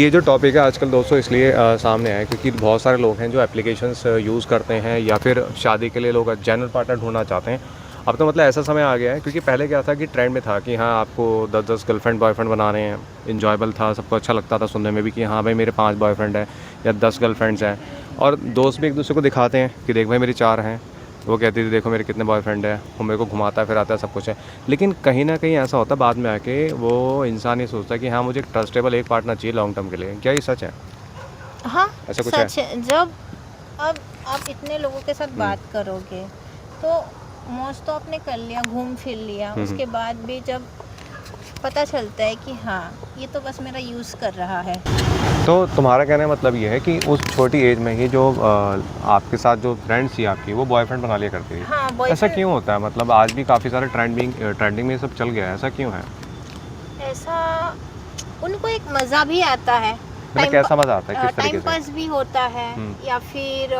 ये जो टॉपिक है आजकल दोस्तों इसलिए सामने आया क्योंकि बहुत सारे लोग हैं जो एप्लीकेशंस यूज़ करते हैं या फिर शादी के लिए लोग जेन्युइन पार्टनर ढूंढना चाहते हैं। अब तो मतलब ऐसा समय आ गया है क्योंकि पहले क्या था कि ट्रेंड में था कि हाँ आपको 10-10 गर्लफ्रेंड बॉयफ्रेंड बनाने हैं। इंजॉयबल था, सबको अच्छा लगता था सुनने में भी कि हाँ भाई मेरे 5 बॉयफ्रेंड हैं या 10 गर्लफ्रेंड्स हैं। और दोस्त भी एक दूसरे को दिखाते हैं कि देख भाई मेरी 4 हैं। वो कहती थी देखो मेरे कितने बॉयफ्रेंड है, वो मेरे को घुमाता है फिराता है सब कुछ है। लेकिन कहीं ना कहीं ऐसा होता है बाद में आके वो इंसान ये सोचता है कि हाँ मुझे एक ट्रस्टेबल एक पार्टनर चाहिए लॉन्ग टर्म के लिए। क्या ये सच है? हाँ, ऐसा कुछ है? सच है। जब अब आप इतने लोगों के साथ बात करोगे तो मौज तो आपने कर लिया, घूम फिर लिया, उसके बाद भी जब पता चलता है कि हाँ ये तो बस मेरा यूज़ कर रहा है। तो तुम्हारा कहने का मतलब ये है कि उस छोटी एज में ही जो आपके साथ जो फ्रेंड्स थी आपकी वो बॉयफ्रेंड बना लिया करती थी। हाँ, ऐसा बॉयफ्रेंड क्यों होता है? मतलब आज भी काफ़ी सारे ट्रेंडिंग में ये सब चल गया है, ऐसा क्यों है? ऐसा उनको एक मज़ा भी आता है, मतलब कैसा मज़ा आता है, किस तरीके टाइम से? पास भी होता है, या फिर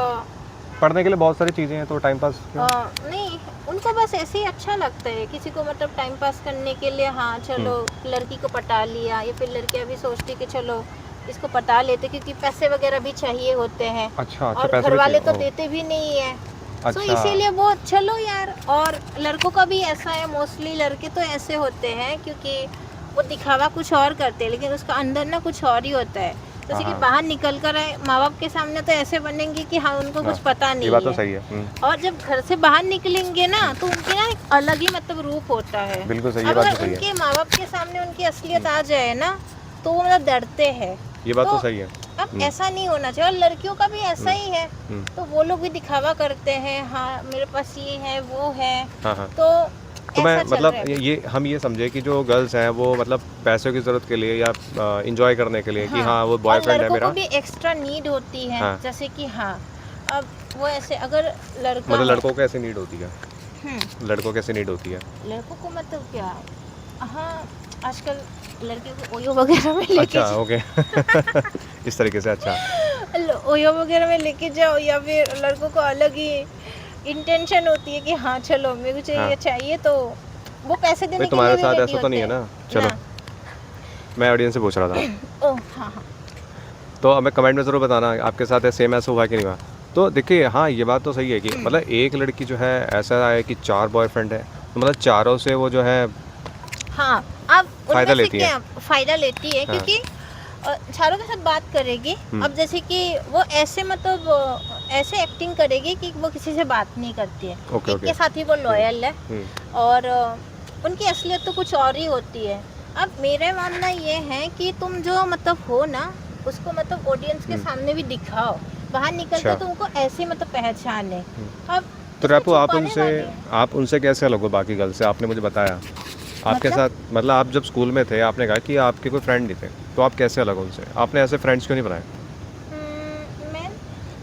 पढ़ने के लिए बहुत सारी चीज़ें हैं तो टाइम पास क्यों? नहीं, उनको बस ऐसे ही अच्छा लगता है। किसी को मतलब टाइम पास करने के लिए हाँ चलो लड़की को पटा लिया, या फिर लड़कियां भी सोचती कि चलो इसको पटा लेते क्योंकि पैसे वगैरह भी चाहिए होते हैं। अच्छा और पैसे घर भी वाले चाहिए। तो देते भी नहीं है, तो अच्छा। इसीलिए वो चलो यार। और लड़कों का भी ऐसा है, मोस्टली लड़के तो ऐसे होते हैं क्योंकि वो दिखावा कुछ और करते हैं लेकिन उसका अंदर ना कुछ और ही होता है। जैसे कि हाँ। बाहर निकल कर आए माँ बाप के सामने तो ऐसे बनेंगे कि हाँ उनको कुछ पता नहीं ये बात तो है, सही है। और जब घर से बाहर निकलेंगे ना तो उनके ना एक अलग ही मतलब रूप होता है। बिल्कुल सही, ये अब बात तो अगर सही है। उनके माँ बाप के सामने उनकी असलियत आ जाए ना तो वो मतलब डरते हैं। ये बात तो तो सही है। अब ऐसा नहीं होना चाहिए, और लड़कियों का भी ऐसा ही है। तो वो लोग भी दिखावा करते हैं, हाँ मेरे पास ये है वो है। हाँ हाँ। तो तो मैं ऐसा चल मतलब रहा है। ये हम ये समझे कि जो गर्ल्स हैं वो मतलब पैसों की ज़रूरत के लिए या इंजॉय करने के लिए कि हाँ वो और बॉयफ्रेंड है लड़कों को मेरा। भी एक्स्ट्रा नीड होती है। हाँ। जैसे कि हाँ अब वो ऐसे अगर लड़का मतलब है, लड़कों को ऐसी नीड होती है? लड़कों को कैसे नीड होती है? लड़कों को मतलब क्या, हाँ आजकल लड़के को ओयो वगैरह में लेके अच्छा ओके। इस तरीके से। अच्छा ओयो वगैरह में लेके जाओ, या फिर लड़कों को अलग ही इंटेंशन होती है कि हाँ चलो मेरे को चाहिए हाँ। चाहिए, तो वो पैसे भाई देने के तुम्हारे लिए भी साथ रेडी ऐसा तो होते नहीं है हैं ना? चलो ना। मैं ऑडियंस से पूछ रहा था। ओह हाँ हाँ। तो हमें कमेंट में ज़रूर बताना आपके साथ सेम ऐसा हुआ कि नहीं हुआ। तो देखिए हाँ ये बात तो सही है कि मतलब एक लड़की जो है ऐसा है कि 4 बॉयफ्रेंड है तो मतलब चारों से वो जो है हाँ, अब फ़ायदा उनमें से लेती है। क्या फ़ायदा लेती है हाँ। क्योंकि चारों के साथ बात करेगी। अब जैसे कि वो ऐसे मतलब ऐसे एक्टिंग करेगी कि वो किसी से बात नहीं करती है, ओके एक ओके। के साथ ही वो लॉयल है। हम्म, और उनकी असलियत तो कुछ और ही होती है। अब मेरा मानना ये है कि तुम जो मतलब हो ना उसको मतलब ऑडियंस के सामने भी दिखाओ, बाहर निकल अच्छा। कर तुमको ऐसे मतलब पहचाने। अब तो इसमें रैपू छुपाने वाले आप उनसे कैसे अलग हो बाकी गर्ल से? आपने मुझे बताया आपके मतलब साथ मतलब आप जब स्कूल में थे आपने कहा कि आपके कोई फ्रेंड नहीं थे, तो आप कैसे अलग हो उनसे? आपने ऐसे फ्रेंड्स क्यों नहीं बनाए? मैं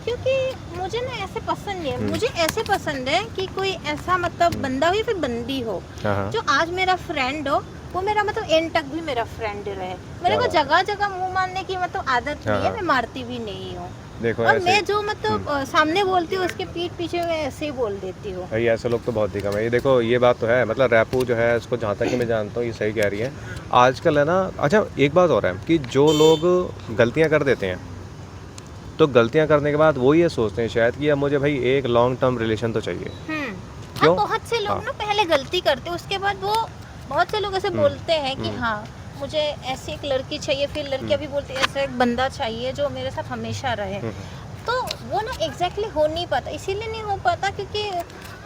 क्योंकि मुझे ना ऐसे पसंद नहीं है। मुझे ऐसे पसंद है कि कोई ऐसा मतलब बंदा हो या फिर बंदी हो हाँ हाँ। जो आज मेरा फ्रेंड हो, वो मेरा मतलब एंड तक भी मेरा फ्रेंड रहे। मेरे को बात जगह जगह मुंह मारने की मतलब आदत नहीं है, हाँ। मैं मारती भी नहीं हूँ। देखो और ऐसे मैं जो मतलब सामने बोलती हूँ उसके पीठ पीछे मैं ऐसे ही बोल देती हूँ। भाई ऐसे लोग तो बहुत ही कम है। ये देखो ये बात तो है मतलब रैपू जो है इसको जहाँ तक कि मैं जानता हूँ ये सही कह रही है आजकल है ना। अच्छा एक बात और है कि जो लोग गलतियाँ कर देते हैं तो गलतियाँ करने के बाद वो ये सोचते हैं शायद कि अब मुझे भाई एक लॉन्ग टर्म रिलेशन तो चाहिए। हाँ, क्यों? बहुत से लोग हाँ। ना पहले गलती करते हैं, उसके बाद वो बहुत से लोग ऐसे बोलते हैं कि हाँ मुझे ऐसी एक लड़की चाहिए, फिर लड़कियां भी बोलती है ऐसा एक बंदा चाहिए जो मेरे साथ हमेशा रहे। तो वो ना एग्जैक्टली हो नहीं पाता, इसीलिए नहीं हो पाता क्योंकि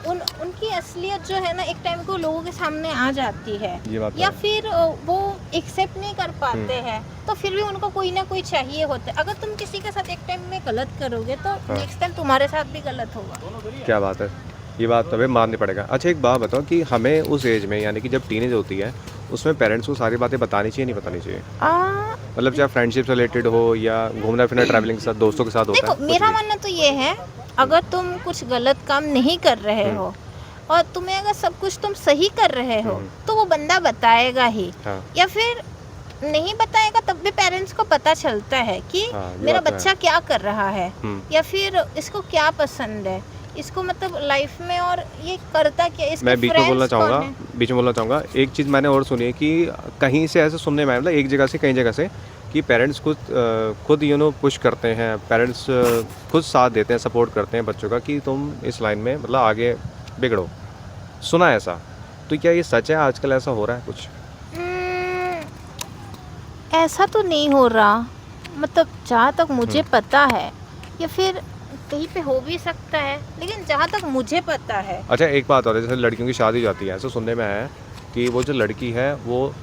उनकी असलियत जो है ना एक टाइम को लोगों के सामने आ जाती है, ये बात तो या है। फिर वो एक्सेप्ट नहीं कर पाते हैं, तो फिर भी उनको कोई ना कोई चाहिए होता है। अगर तुम किसी के साथ एक टाइम में गलत करोगे तो नेक्स्ट टाइम तुम्हारे साथ भी गलत होगा। क्या बात है, ये बात तो हमें माननी पड़ेगा। अच्छा एक बात बताओ कि हमें उस एज में यानी कि जब टीनेज होती है उसमें पेरेंट्स को सारी बातें बतानी चाहिए नहीं बतानी चाहिए? आ, मतलब चाहे फ्रेंडशिप से रिलेटेड हो या घूमना फिरना ट्रैवलिंग के साथ दोस्तों के साथ होता देखो है कुछ मेरा भी। मानना तो ये है, अगर तुम कुछ गलत काम नहीं कर रहे हो और तुम्हें अगर सब कुछ तुम सही कर रहे हो तो वो बंदा बताएगा ही। हाँ या फिर नहीं बताएगा तब भी पेरेंट्स को पता चलता है कि हाँ, ये मेरा बात तो है। बच्चा क्या कर रहा है, हम्म। या फिर इसको क्या पसंद है, इसको मतलब लाइफ में, और ये करता क्या, इसके मैं बीच में बोलना फ्रेंड्स कौन चाहूँगा है। बीच में बोलना चाहूँगा एक चीज़ मैंने और सुनी है कि कहीं से ऐसे सुनने में आया मतलब एक जगह से कई जगह से कि पेरेंट्स खुद पुश करते हैं, पेरेंट्स खुद साथ देते हैं, सपोर्ट करते हैं बच्चों का कि तुम इस लाइन में मतलब आगे बिगड़ो, सुना है ऐसा, तो क्या ये सच है? आजकल ऐसा हो रहा है कुछ? ऐसा तो नहीं हो रहा, मतलब जहाँ तक मुझे पता है, या फिर कहीं पे हो भी सकता है, लेकिन जहाँ तक मुझे पता है। अच्छा, एक बात और है, जैसे लड़कियों की शादी हो जाती है, ऐसा सुनने में आया है कि वो जो लड़की है वो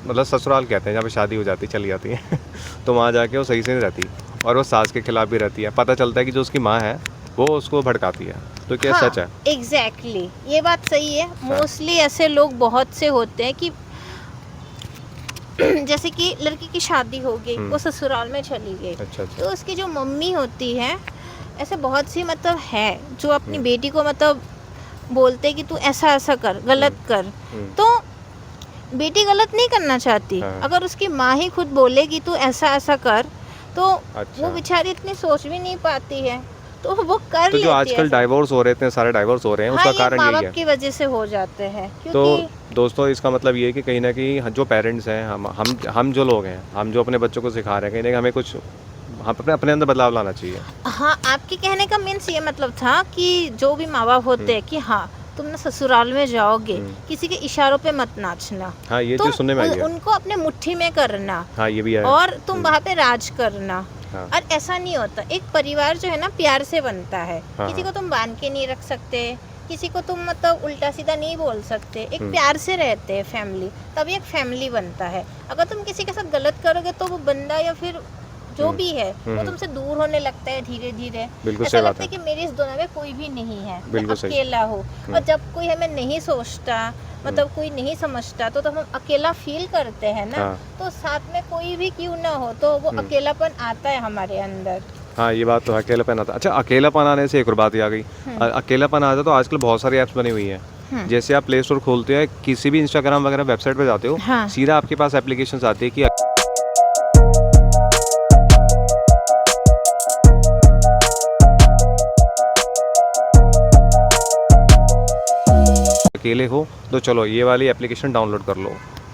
मतलब ससुराल कहते हैं जहाँ पे शादी हो जाती चली जाती है तो वहाँ जाके वो सही से नहीं रहती और वो सास के खिलाफ भी रहती है। पता चलता है कि जो उसकी माँ है वो उसको भड़काती है, तो क्या हाँ, सच है? एग्जैक्टली ये बात सही है। मोस्टली ऐसे लोग बहुत से होते हैं कि जैसे कि लड़की की शादी हो गई, वो ससुराल में चली गई, अच्छा। तो उसकी जो मम्मी होती है, ऐसे बहुत सी मतलब है जो अपनी बेटी को मतलब बोलते कि तू ऐसा ऐसा कर, गलत कर, तो बेटी गलत नहीं करना चाहती। हाँ। अगर उसकी माँ ही खुद बोलेगी तू ऐसा ऐसा कर, तो अच्छा। वो बेचारी इतनी सोच भी नहीं पाती है, तो वो कर तो लेती जो है आजकल ऐसा। डाइवोर्स हो रहे थे, सारे डाइवोर्स हो रहे हैं, हाँ, उसका ये कारण माँ यही बाप है। की वजह से हो जाते हैं, तो क्योंकि दोस्तों इसका मतलब ये है कि कहीं ना कहीं जो पेरेंट्स हैं, हम जो लोग हैं, हम जो अपने बच्चों को सिखा रहे हैं, कहीं ना कहीं हमें कुछ हम अपने अंदर बदलाव लाना चाहिए। हाँ, आपके कहने का मीन्स ये मतलब था कि जो भी माँ बाप होते हैं कि हाँ तुम ना ससुराल में जाओगे, किसी के इशारों पे मत नाचना, हाँ, ये तुम चीज़ सुनने में आई है। उनको अपने मुट्ठी में करना, हाँ, ये भी है। और तुम वहाँ पे राज करना। हाँ। और ऐसा नहीं होता, एक परिवार जो है ना प्यार से बनता है। हाँ, किसी हाँ। को तुम बांध के नहीं रख सकते, किसी को तुम मतलब उल्टा सीधा नहीं बोल सकते, एक प्यार से रहते हैं फैमिली, तभी एक फैमिली बनता है। अगर तुम किसी के साथ गलत करोगे तो वो बंदा या फिर जो भी है वो तुमसे दूर होने लगता है धीरे धीरे। बिल्कुल ऐसा सही बात लगता है कि मेरी इस दुनिया में कोई भी नहीं है, मैं बिल्कुल सही। अकेला हूँ। और जब कोई हमें नहीं सोचता, मतलब कोई नहीं समझता, तो हम अकेला फील करते हैं ना। हाँ। तो साथ में कोई भी क्यों ना हो, तो वो अकेलापन आता है हमारे अंदर। हाँ, ये बात तो है, अकेलापन आता। अच्छा, अकेलापन आने से एक और बात ही आ गई। अकेलापन आता तो आजकल बहुत सारी ऐप्स बनी हुई हैं। जैसे आप प्ले स्टोर खोलते हैं, किसी भी इंस्टाग्राम वगैरह वेबसाइट पे जाते हो, हाँ। सीधा आपके पास एप्लीकेशंस आती है कि अकेले हो तो चलो ये वाली एप्लीकेशन डाउनलोड कर लो,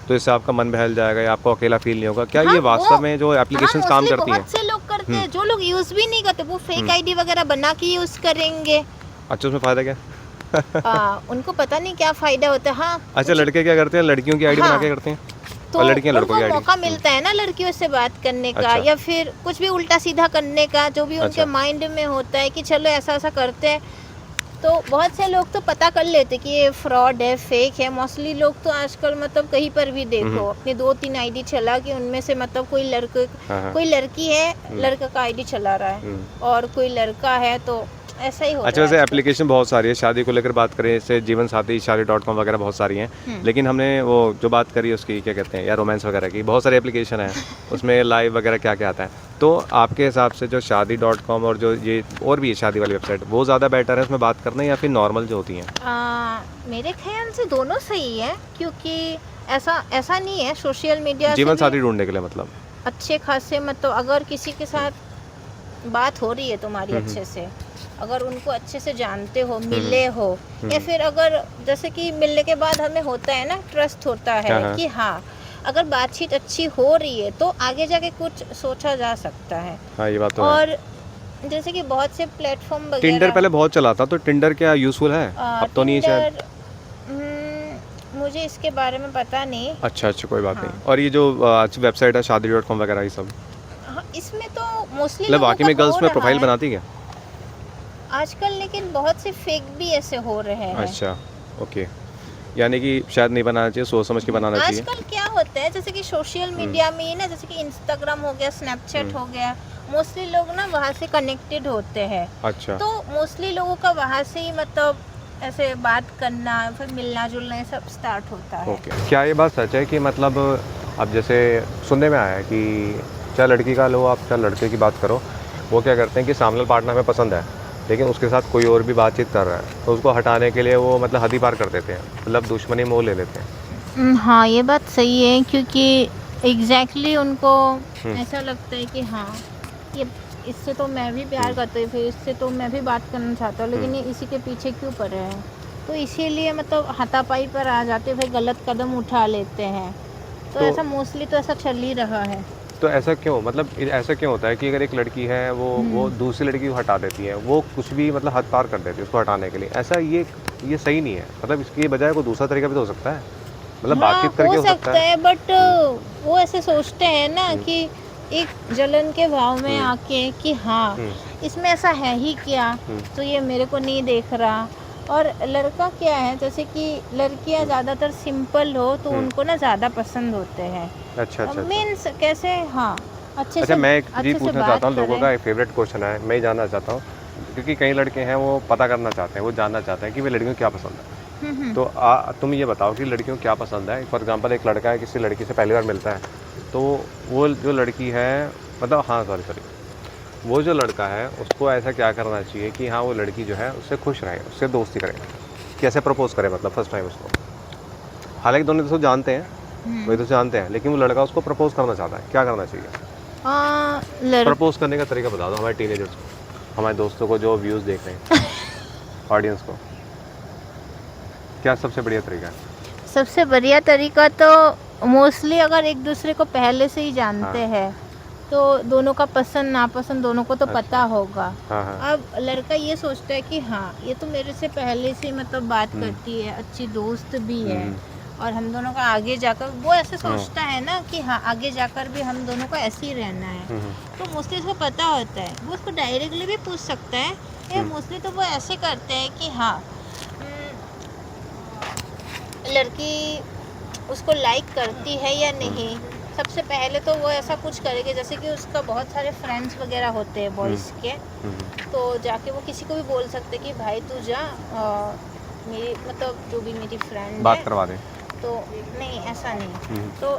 तो इससे आपका मन बहल जाएगा या आपको अकेला फील नहीं होगा। क्या हाँ, ये वास्तव में जो एप्लीकेशंस हाँ, काम mostly करती हैं? बहुत से लोग करते हैं, जो लोग यूज भी नहीं करते वो फेक आईडी वगैरह बना के यूज करेंगे। अच्छा, उसमें फ़ायदा क्या? उनको पता नहीं क्या फायदा होता है। हाँ, अच्छा, लड़के क्या करते हैं, लड़कियों की आईडी बना हाँ, के करते हैं, तो और लड़कियां लड़कों की उनको आईडी। मौका मिलता है ना लड़कियों से बात करने का, अच्छा। या फिर कुछ भी उल्टा सीधा करने का, जो भी उनके अच्छा। माइंड में होता है कि चलो ऐसा ऐसा करते हैं। तो बहुत से लोग तो पता कर लेते कि ये फ्रॉड है, फेक है। मोस्टली लोग तो आजकल मतलब कहीं पर भी देखो, अपने 2-3 आईडी चला के उनमें से मतलब कोई कोई लड़की है, लड़का का आईडी चला रहा है, और कोई लड़का है, तो ऐसा ही हो अच्छा, रहा है वैसे आजकल। एप्लीकेशन बहुत सारी है, शादी को लेकर बात करें, जैसे जीवन साथी, शादी.com वगैरह बहुत सारी हैं, लेकिन हमने वो जो बात करी उसकी क्या कहते हैं, या रोमांस वगैरह की, बहुत सारी एप्लीकेशन है, उसमें लाइव वगैरह क्या क्या आता है। तो आपके हिसाब से जो शादी.com और जो ये और भी है शादी वाली वेबसाइट, वो ज़्यादा बेटर है उसमें बात करना, या फिर नॉर्मल जो होती हैं? मेरे ख्याल से दोनों सही है, क्योंकि ऐसा नहीं है, सोशल मीडिया जीवन से साथी भी ढूंढने के लिए मतलब अच्छे खासे मतलब अगर किसी के साथ बात हो रही है तुम्हारी अच्छे से, अगर उनको अच्छे से जानते हो, मिले हो, या फिर अगर जैसे कि मिलने के बाद हमें होता है ना, ट्रस्ट होता है कि हाँ अगर बातचीत अच्छी हो रही है तो आगे जाके कुछ सोचा जा सकता है। हाँ, ये बात तो है। और जैसे कि बहुत से प्लेटफॉर्म वगैरह, टिंडर पहले बहुत चला था, तो टिंडर क्या यूज़फुल है? अब तो नहीं शायद। मुझे इसके बारे में पता नहीं। अच्छा, कोई बात नहीं। और ये जो वेबसाइट है शादी.com वगैरह, ये सब हाँ, इसमें तो मोस्टली मतलब वाकई में गर्ल्स में प्रोफाइल बनाती क्या आजकल, लेकिन बहुत से फेक भी ऐसे हो रहे हैं। अच्छा, ओके, यानी कि शायद नहीं बनाना चाहिए, सोच समझ के बनाना चाहिए। आजकल क्या होता है, जैसे कि सोशल मीडिया में ही ना, जैसे कि इंस्टाग्राम हो गया, स्नैपचैट हो गया, मोस्टली लोग ना वहाँ से कनेक्टेड होते हैं। अच्छा, तो मोस्टली लोगों का वहाँ से ही मतलब ऐसे बात करना, फिर मिलना जुलना, ये सब स्टार्ट होता है। ओके। क्या ये बात सच है कि मतलब अब जैसे सुनने में आया है कि चाहे लड़की का लो आप, चाहे लड़के की बात करो, वो क्या करते हैं कि सामने वाला पार्टनर हमें पसंद है, लेकिन उसके साथ कोई और भी बातचीत कर रहा है, तो उसको हटाने के लिए वो मतलब हद ही पार कर देते हैं, मतलब दुश्मनी मोह ले लेते हैं। हाँ, ये बात सही है, क्योंकि एग्जैक्टली उनको ऐसा लगता है कि हाँ ये इससे तो मैं भी प्यार करती हूँ, फिर इससे तो मैं भी बात करना चाहता हूँ, लेकिन ये इसी के पीछे क्यों पड़े हैं, तो इसीलिए मतलब हाथापाई पर आ जाते हैं, फिर गलत कदम उठा लेते हैं। तो ऐसा मोस्टली तो ऐसा चल ही रहा है। तो तो ऐसा क्यों, मतलब ऐसा क्यों होता है कि अगर एक लड़की है वो दूसरी लड़की को हटा देती है, वो कुछ भी मतलब हद पार कर देती है उसको हटाने के लिए, ऐसा ये सही नहीं है। मतलब इसके बजाय कोई दूसरा तरीका भी तो हो सकता है, मतलब हाँ बातचीत करके हो हो सकता सकता है। है, बट वो ऐसे सोचते हैं ना हम्म, कि एक जलन के भाव में हम्म, आके कि हाँ हम्म, इसमें ऐसा है ही क्या, हम्म, तो ये मेरे को नहीं देख रहा। और लड़का क्या है, जैसे कि लड़कियां हम्म, ज़्यादातर सिंपल हो तो हम्म। उनको ना ज़्यादा पसंद होते हैं। अच्छा अच्छा अच्छा। मीन्स कैसे, हाँ अच्छा, मैं एक चीज़ अच्छे से पूछना चाहता बात हूँ, लोगों करें। का एक फेवरेट क्वेश्चन है, मैं ही जानना चाहता हूँ, क्योंकि कई लड़के हैं वो पता करना चाहते हैं, वो जानना चाहते हैं कि वे लड़कियों को क्या पसंद है। हम्म। तो तुम ये बताओ कि लड़कियों को क्या पसंद है। फॉर एग्जांपल एक लड़का है किसी लड़की से पहली बार मिलता है, तो वो जो लड़की है, मतलब हाँ सॉरी सॉरी, वो जो लड़का है उसको ऐसा क्या करना चाहिए कि हाँ वो लड़की जो है उससे खुश रहे, उससे दोस्ती करे, कैसे प्रपोज करे, मतलब फर्स्ट टाइम उसको। हालांकि दोनों दोस्तों जानते हैं, वही हम्म। तो जानते हैं, लेकिन वो लड़का उसको प्रपोज करना चाहता है, क्या करना चाहिए? लड़ प्रपोज करने का तरीका बता दो हमारे टीनेजर्स को, हमारे दोस्तों को जो व्यूज़ देख रहे हैं, ऑडियंस को, क्या सबसे बढ़िया तरीका है? सबसे बढ़िया तरीका तो मोस्टली अगर एक दूसरे को पहले से ही जानते हाँ। हैं तो दोनों का पसंद नापसंद दोनों को तो पता अच्छा। होगा। हाँ हाँ। अब लड़का ये सोचता है कि हाँ ये तो मेरे से पहले से मतलब बात हम्म, करती है, अच्छी दोस्त भी है, हम्म, और हम दोनों का आगे जाकर वो ऐसे हम्म, सोचता है ना कि हाँ आगे जाकर भी हम दोनों को ऐसे ही रहना है। हम्म, तो मोस्टली उसको पता होता है, वो उसको डायरेक्टली भी पूछ सकता है, या हम्म, मोस्टली तो वो ऐसे करते हैं कि हाँ लड़की उसको लाइक करती है या नहीं। सबसे पहले तो वो ऐसा कुछ करेगा, जैसे कि उसका बहुत सारे फ्रेंड्स वगैरह होते हैं बॉयज़ के, तो जाके वो किसी को भी बोल सकते कि भाई तू जा, मेरी मतलब जो भी मेरी फ्रेंड बात है, करवा दें। तो नहीं ऐसा नहीं। हम्म, तो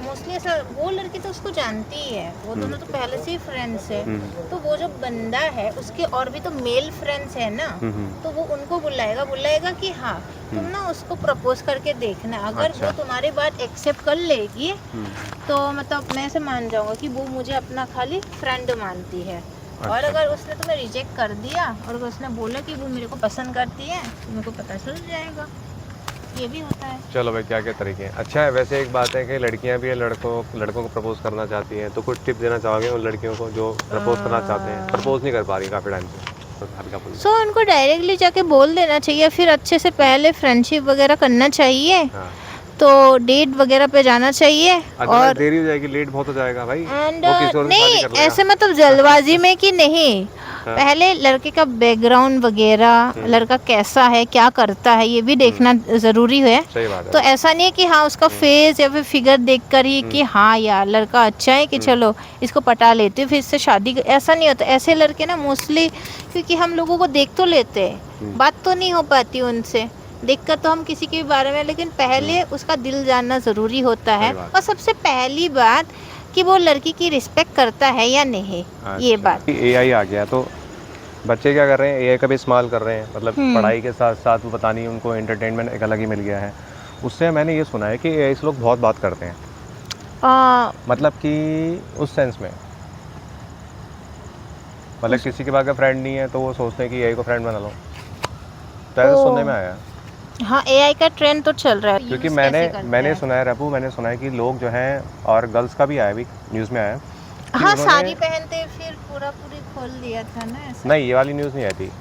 मोस्टली ऐसा, वो लड़की तो उसको जानती ही है, वो दोनों तो पहले से ही फ्रेंड्स है। तो वो जो बंदा है उसके और भी तो मेल फ्रेंड्स है ना, तो वो उनको बुलाएगा कि हाँ तुम ना उसको प्रपोज करके देखना, अगर अच्छा। वो तुम्हारी बात एक्सेप्ट कर लेगी तो मतलब मैं ऐसे मान जाऊंगा कि वो मुझे अपना खाली फ्रेंड मानती है। और अच्छा। अगर उसने तुम्हें रिजेक्ट कर दिया और अगर उसने बोला कि वो मेरे को पसंद करती है तो मेरे को पता चल जाएगा, ये भी होता है। चलो भाई, क्या क्या तरीके हैं। अच्छा है, वैसे एक बात है कि लड़कियां भी लड़कों को प्रपोज करना चाहती हैं, तो कुछ टिप देना चाहोगे उन लड़कियों को जो प्रपोज करना चाहते हैं, प्रपोज नहीं कर पा रही काफ़ी टाइम से, तो हल्का फुल्का। सो उनको डायरेक्टली जाके बोल देना चाहिए, फिर अच्छे से पहले फ्रेंडशिप वगैरह करना चाहिए, हाँ, तो डेट वगैरह पे जाना चाहिए। अदरवाइज और देरी हो जाएगी, लेट बहुत हो जाएगा भाई, एंड वो किसी और से शादी नहीं कर लेगा। ऐसे मतलब जल्दबाजी में कि नहीं, हाँ, पहले लड़के का बैकग्राउंड वगैरह, लड़का कैसा है क्या करता है ये भी देखना ज़रूरी है। सही बात है। तो ऐसा नहीं है कि हाँ उसका फेस या फिर फिगर देखकर ही कि हाँ यार लड़का अच्छा है कि चलो इसको पटा लेते फिर इससे शादी ऐसा नहीं होता। ऐसे लड़के ना मोस्टली, क्योंकि हम लोगों को देख तो लेते हैं, बात तो नहीं हो पाती उनसे, देखकर तो हम किसी के बारे में, लेकिन पहले उसका दिल जानना ज़रूरी होता है। सही बात और सबसे पहली बात कि वो लड़की की रिस्पेक्ट करता है या नहीं, ये बात। एआई आ गया तो बच्चे क्या कर रहे हैं, एआई का भी इस्तेमाल कर रहे हैं, मतलब पढ़ाई के साथ साथ वो पता नहीं उनको एंटरटेनमेंट एक अलग ही मिल गया है। उससे मैंने ये सुना है कि एआई से लोग बहुत बात करते हैं, मतलब कि उस सेंस में, मतलब किसी के पास अगर फ्रेंड नहीं है तो वो सोचते हैं कि एआई को फ्रेंड बना लो, तो ऐसा सुनने में आया। हाँ एआई का ट्रेंड तो चल रहा है, क्योंकि यूज़ कैसे करते मैंने हैं। सुना है रैपू, मैंने सुना है कि लोग जो हैं, और गर्ल्स का भी आया भी न्यूज़ में आया कि हाँ उन्होंने, साड़ी पहनते फिर पूरा पूरी खोल दिया था ना ऐसा। नहीं ये वाली न्यूज़ नहीं आई थी,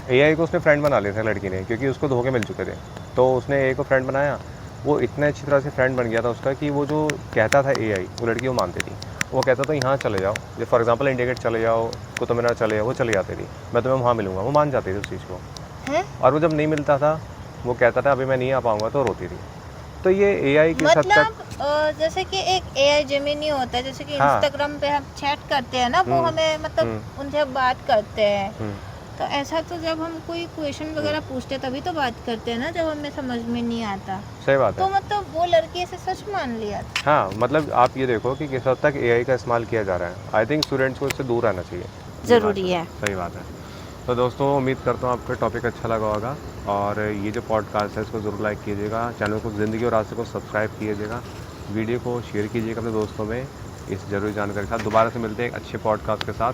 एआई को उसने फ्रेंड बना लिया था लड़की ने, क्योंकि उसको धोखे मिल चुके थे, तो उसने एआई को फ्रेंड बनाया, वो इतने अच्छी तरह से फ्रेंड बन गया था उसका कि वो जो कहता था एआई, वो लड़की वो मानती थी। वो कहता था यहाँ चले जाओ, जैसे फॉर एग्जांपल इंडिया गेट चले जाओ, कुतुब मीनार चले जाओ, वो चली जाती थी, मैं तुम्हें वहाँ मिलूंगा, वो मान जाती थी उस चीज़ को। है? और वो जब नहीं मिलता था वो कहता था अभी मैं नहीं आ पाऊँगा, तो रोती थी। तो ये एआई की हद तक, मतलब जैसे कि एक एआई जेमिनी होता है, जैसे कि हाँ। इंस्टाग्राम पे हम चैट करते हैं ना, वो हमें मतलब उनसे बात करते हैं, तो ऐसा तो जब हम कोई क्वेश्चन वगैरह पूछते हैं तभी तो बात करते हैं ना, जब हमें समझ में नहीं आता। सही बात तो है। मतलब वो लड़की ऐसे सच मान लिया था। हाँ, मतलब आप ये देखो कि किस हद तक एआई का इस्तेमाल किया जा रहा है। आई थिंक स्टूडेंट्स को इससे दूर रहना चाहिए, ज़रूरी है। सही बात है। तो दोस्तों उम्मीद करता हूँ आपको टॉपिक अच्छा लगा होगा, और ये जो पॉडकास्ट है इसको ज़रूर लाइक कीजिएगा, चैनल को ज़िंदगी और रास्ते को सब्सक्राइब कीजिएगा, वीडियो को शेयर कीजिएगा अपने दोस्तों में इस ज़रूरी जानकारी के साथ। दोबारा से मिलते हैं एक अच्छे पॉडकास्ट के साथ।